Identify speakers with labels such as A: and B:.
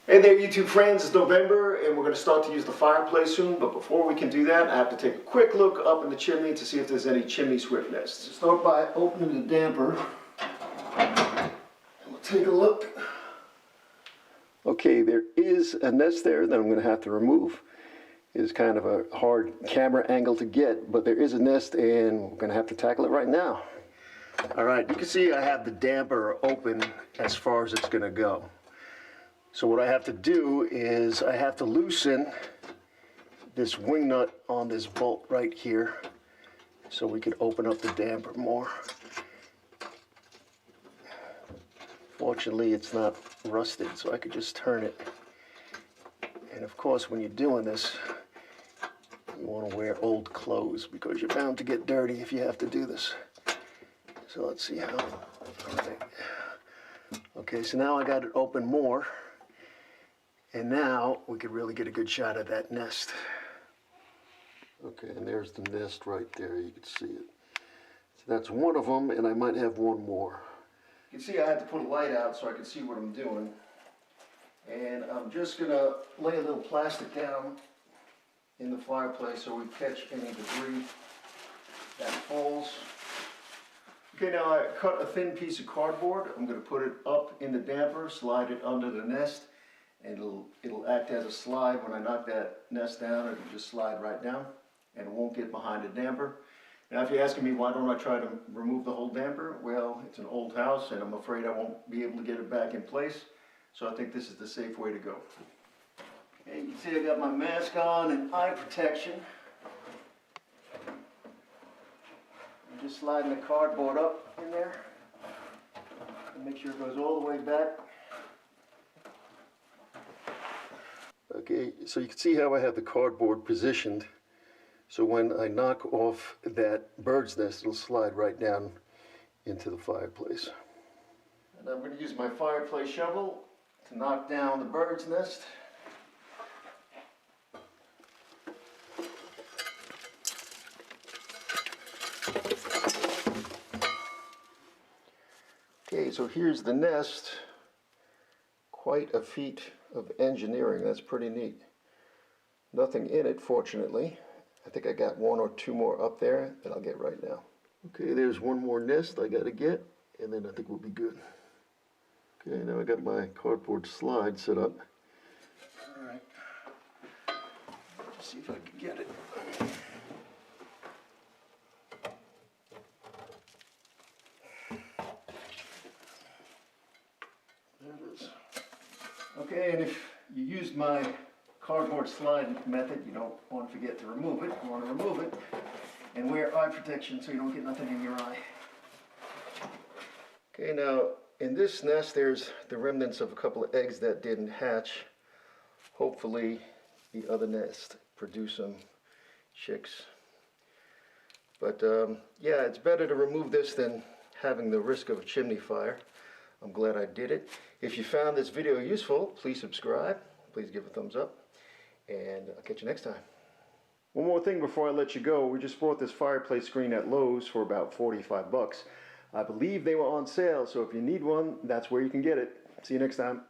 A: Hey there YouTube friends, it's November and we're going to start to use the fireplace soon, but before we can do that I have to take a quick look up in the chimney to see if there's any chimney swift nests. Start by opening the damper and we'll take a look. Okay, there is a nest there that I'm going to have to remove. It's kind of a hard camera angle to get, but there is a nest and we're going to have to tackle it right now. Alright, you can see I have the damper open as far as it's going to go. So what I have to do is I have to loosen this wing nut on this bolt right here so we can open up the damper more. Fortunately, it's not rusted, so I could just turn it. And of course, when you're doing this, you want to wear old clothes because you're bound to get dirty if you have to do this. So let's see how. Right. Okay, so now I got it open more. And now we could really get a good shot of that nest. Okay, and there's the nest right there. You can see it. So that's one of them, and I might have one more. You can see I had to put a light out so I can see what I'm doing. And I'm just going to lay a little plastic down in the fireplace so we catch any debris that falls. Okay, now I cut a thin piece of cardboard. I'm going to put it up in the damper, slide it under the nest. And it'll act as a slide. When I knock that nest down, it'll just slide right down and it won't get behind the damper. Now if you're asking me why don't I try to remove the whole damper, well, it's an old house and I'm afraid I won't be able to get it back in place, so I think this is the safe way to go. Okay, you can see I got my mask on and eye protection. I'm just sliding the cardboard up in there and make sure it goes all the way back. Okay, so you can see how I have the cardboard positioned. So when I knock off that bird's nest, it'll slide right down into the fireplace. And I'm going to use my fireplace shovel to knock down the bird's nest. Okay, so here's the nest. Quite a feat of engineering. That's pretty neat. Nothing in it, fortunately. I think I got one or two more up there that I'll get right now. Okay, there's one more nest I got to get, and then I think we'll be good. Okay, now I got my cardboard slide set up. All right. Let's see if I can get it. There it is. Okay, and if you used my cardboard slide method, you don't want to forget to remove it. You want to remove it and wear eye protection so you don't get nothing in your eye. Okay, now in this nest there's the remnants of a couple of eggs that didn't hatch. Hopefully the other nest produce some chicks. But yeah, it's better to remove this than having the risk of a chimney fire. I'm glad I did it. If you found this video useful, please subscribe. Please give a thumbs up. And I'll catch you next time. One more thing before I let you go. We just bought this fireplace screen at Lowe's for about 45 bucks. I believe they were on sale, so if you need one, that's where you can get it. See you next time.